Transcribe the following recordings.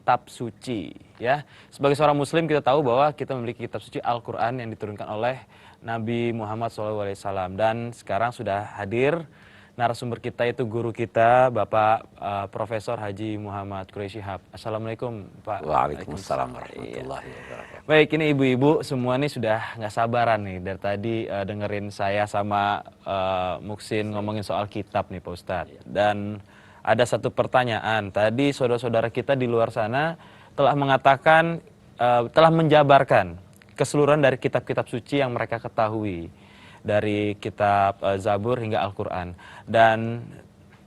kitab suci, ya. Sebagai seorang muslim kita tahu bahwa kita memiliki kitab suci Al-Qur'an yang diturunkan oleh Nabi Muhammad SAW, dan sekarang sudah hadir narasumber kita, itu guru kita Bapak Profesor Haji Muhammad Quraisy Shihab. Assalamualaikum Pak. Waalaikumsalam warahmatullahi wabarakatuh. Baik, ini ibu-ibu semua nih sudah nggak sabaran nih dari tadi dengerin saya sama Muksin ngomongin soal kitab nih Pak Ustadz. Dan ada satu pertanyaan, tadi saudara-saudara kita di luar sana telah mengatakan, telah menjabarkan keseluruhan dari kitab-kitab suci yang mereka ketahui, dari kitab Zabur hingga Al-Quran. Dan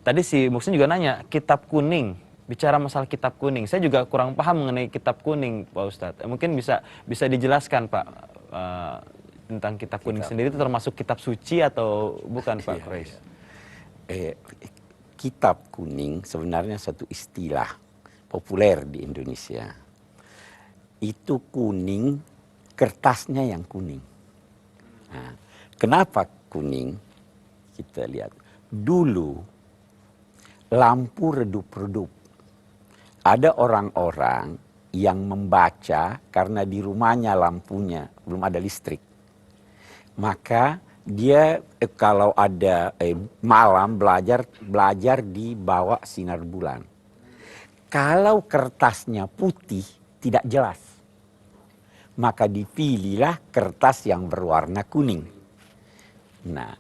tadi si Muksin juga nanya, kitab kuning, bicara masalah kitab kuning. Saya juga kurang paham mengenai kitab kuning, Pak Ustadz. Mungkin bisa dijelaskan, Pak, tentang kitab kuning sendiri itu termasuk kitab suci atau bukan, Pak Quraisy? Kitab kuning sebenarnya satu istilah populer di Indonesia. Itu kuning, kertasnya yang kuning. Nah, kenapa kuning? Kita lihat. Dulu lampu redup-redup. Ada orang-orang yang membaca karena di rumahnya lampunya belum ada listrik. Maka dia kalau ada malam belajar di bawah sinar bulan. Kalau kertasnya putih tidak jelas, maka dipilihlah kertas yang berwarna kuning. Nah,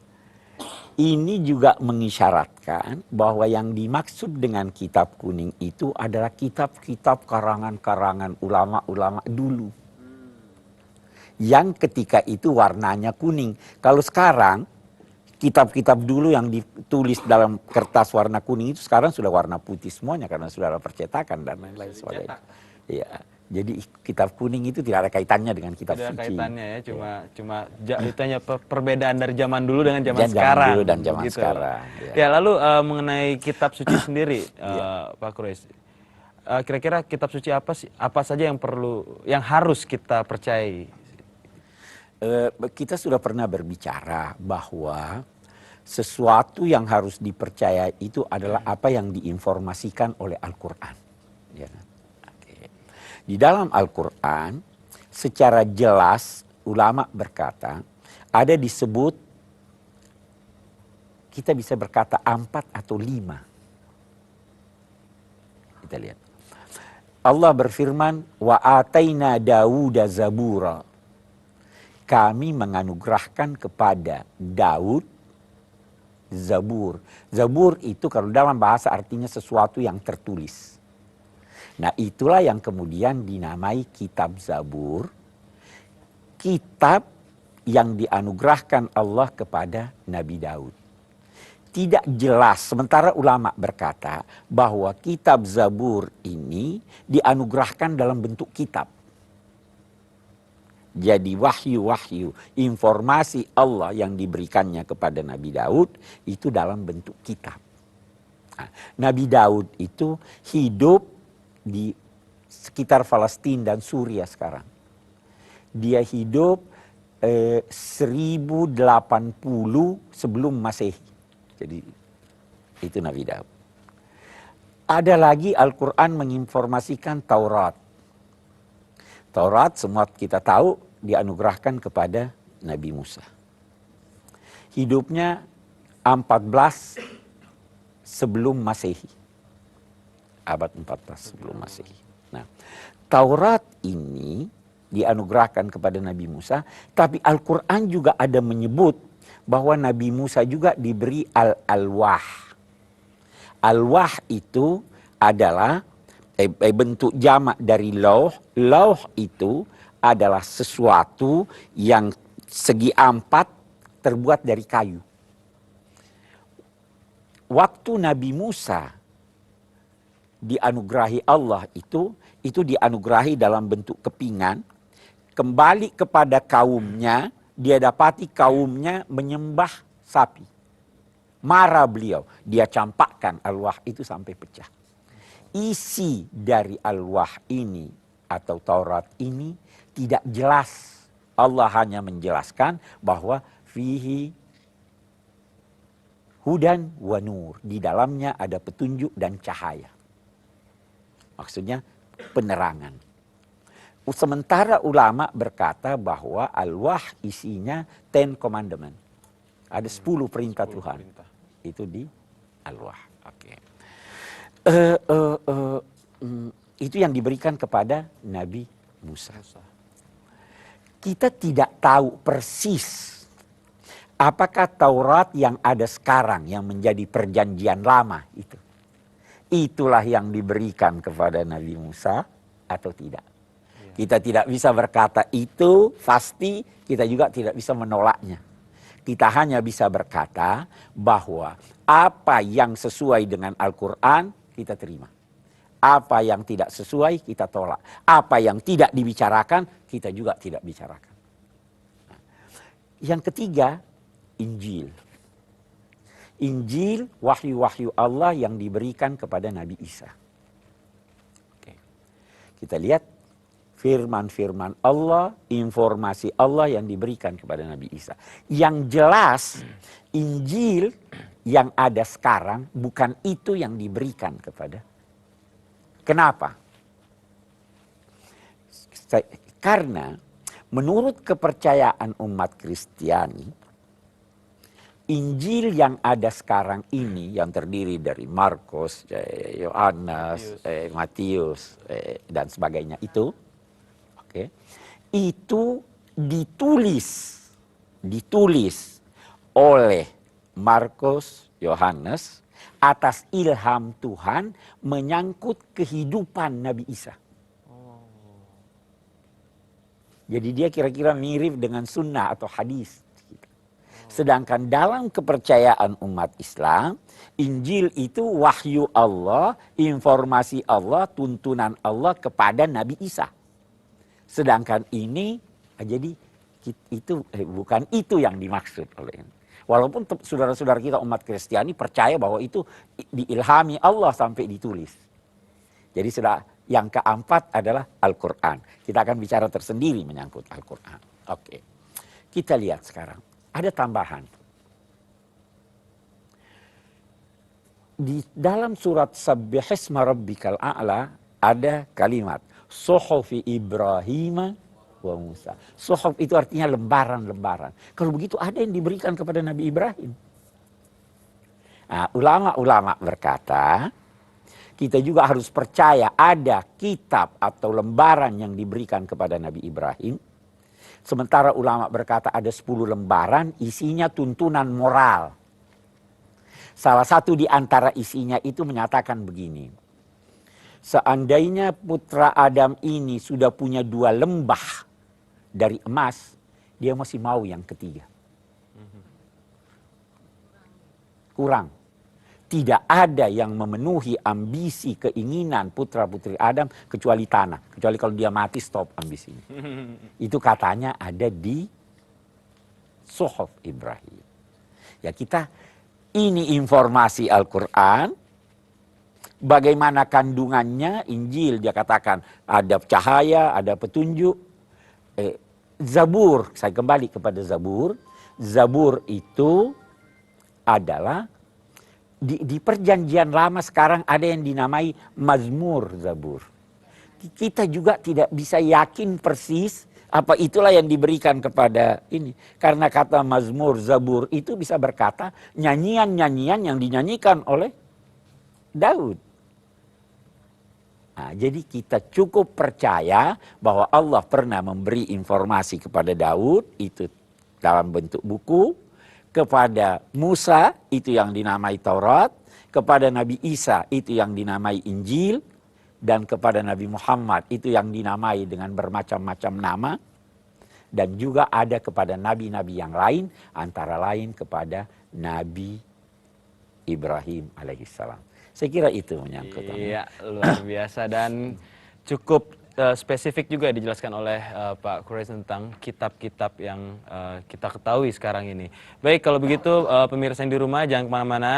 ini juga mengisyaratkan bahwa yang dimaksud dengan kitab kuning itu adalah kitab-kitab karangan-karangan ulama-ulama dulu. Yang ketika itu warnanya kuning. Kalau sekarang, kitab-kitab dulu yang ditulis dalam kertas warna kuning itu sekarang sudah warna putih semuanya karena sudah ada percetakan dan lain-lain sebagainya. Ya. Jadi kitab kuning itu tidak ada kaitannya dengan kitab suci. Tidak ada kaitannya ya, cuma ditanya perbedaan dari zaman dulu dengan zaman Zaman sekarang. dulu dan zaman gitu. sekarang. Ya, lalu mengenai kitab suci sendiri, Pak Quraisy, kira-kira kitab suci apa saja yang harus kita percayai? Kita sudah pernah berbicara bahwa sesuatu yang harus dipercaya itu adalah apa yang diinformasikan oleh Al-Quran. Ya. Di dalam Al-Quran, secara jelas ulama berkata, ada disebut, kita bisa berkata 4 atau 5. Kita lihat. Allah berfirman, wa ataina Dawuda zabura. Kami menganugerahkan kepada Daud Zabur. Zabur itu kalau dalam bahasa artinya sesuatu yang tertulis. Nah, itulah yang kemudian dinamai kitab Zabur. Kitab yang dianugerahkan Allah kepada Nabi Daud. Tidak jelas, sementara ulama berkata bahwa kitab Zabur ini dianugerahkan dalam bentuk kitab. Jadi wahyu-wahyu, informasi Allah yang diberikannya kepada Nabi Daud itu dalam bentuk kitab. Nah, Nabi Daud itu hidup di sekitar Palestina dan Suriah sekarang. Dia hidup 1080 sebelum Masehi. Jadi itu Nabi Daud. Ada lagi Al-Quran menginformasikan Taurat. Taurat semua kita tahu dianugerahkan kepada Nabi Musa. Hidupnya 14 sebelum Masehi. Abad 14 sebelum Masehi. Nah, Taurat ini dianugerahkan kepada Nabi Musa, tapi Al-Quran juga ada menyebut bahwa Nabi Musa juga diberi al-alwah. Alwah itu adalah bentuk jamak dari lauh. Lauh itu adalah sesuatu yang segi 4 terbuat dari kayu. Waktu Nabi Musa dianugerahi Allah itu dianugerahi dalam bentuk kepingan. Kembali kepada kaumnya, dia dapati kaumnya menyembah sapi. Marah beliau, dia campakkan alwah itu sampai pecah. Isi dari alwah ini atau Taurat ini tidak jelas. Allah hanya menjelaskan bahwa fihi hudan wa nur. Di dalamnya ada petunjuk dan cahaya. Maksudnya penerangan. Sementara ulama berkata bahwa al-wah isinya 10 commandment. Ada 10 perintah Tuhan. Itu di al-wah. Oke. Itu yang diberikan kepada Nabi Musa. Kita tidak tahu persis apakah Taurat yang ada sekarang yang menjadi perjanjian lama itu. Itulah yang diberikan kepada Nabi Musa atau tidak. Kita tidak bisa berkata itu pasti, kita juga tidak bisa menolaknya. Kita hanya bisa berkata bahwa apa yang sesuai dengan Al-Quran kita terima. Apa yang tidak sesuai kita tolak. Apa yang tidak dibicarakan kita juga tidak bicarakan. Yang ketiga, Injil. Injil wahyu-wahyu Allah yang diberikan kepada Nabi Isa. Oke. Kita lihat firman-firman Allah, informasi Allah yang diberikan kepada Nabi Isa. Yang jelas, Injil yang ada sekarang bukan itu yang diberikan kepada. Kenapa? Karena menurut kepercayaan umat Kristiani, Injil yang ada sekarang ini yang terdiri dari Markus, Yohanes, Matius, dan sebagainya itu, itu ditulis oleh Markus, Yohanes atas ilham Tuhan menyangkut kehidupan Nabi Isa. Jadi dia kira-kira mirip dengan sunnah atau hadis. Sedangkan dalam kepercayaan umat Islam, Injil itu wahyu Allah, informasi Allah, tuntunan Allah kepada Nabi Isa. Sedangkan ini, jadi itu bukan itu yang dimaksud oleh ini. Walaupun saudara-saudara kita umat Kristiani percaya bahwa itu diilhami Allah sampai ditulis. Jadi sudah yang keempat adalah Al-Quran. Kita akan bicara tersendiri menyangkut Al-Quran. Oke, kita lihat sekarang. Ada tambahan. Di dalam surat Sabbihisma Rabbikal A'la ada kalimat Suhufi Ibrahim wa Musa. Suhuf itu artinya lembaran-lembaran. Kalau begitu ada yang diberikan kepada Nabi Ibrahim. Nah, ulama-ulama berkata, kita juga harus percaya ada kitab atau lembaran yang diberikan kepada Nabi Ibrahim. Sementara ulama berkata ada 10 lembaran isinya tuntunan moral. Salah satu di antara isinya itu menyatakan begini. Seandainya putra Adam ini sudah punya 2 lembah dari emas, dia masih mau yang ketiga. Kurang. Tidak ada yang memenuhi ambisi keinginan putra-putri Adam kecuali tanah. Kecuali kalau dia mati stop ambisinya. Itu katanya ada di Suhuf Ibrahim. Ya kita, ini informasi Al-Quran. Bagaimana kandungannya Injil, dia katakan ada cahaya, ada petunjuk. Zabur, saya kembali kepada Zabur. Zabur itu adalah di perjanjian lama sekarang ada yang dinamai Mazmur Zabur. Kita juga tidak bisa yakin persis apa itulah yang diberikan kepada ini. Karena kata Mazmur Zabur itu bisa berkata nyanyian-nyanyian yang dinyanyikan oleh Daud. Nah, jadi kita cukup percaya bahwa Allah pernah memberi informasi kepada Daud itu dalam bentuk buku, kepada Musa itu yang dinamai Taurat, kepada Nabi Isa itu yang dinamai Injil, dan kepada Nabi Muhammad itu yang dinamai dengan bermacam-macam nama, dan juga ada kepada nabi-nabi yang lain, antara lain kepada Nabi Ibrahim alaihissalam. Saya kira itu menyangkut. Iya, luar biasa dan cukup spesifik juga dijelaskan oleh Pak Qureshi tentang kitab-kitab yang kita ketahui sekarang ini. Baik, kalau begitu pemirsa yang di rumah jangan kemana-mana.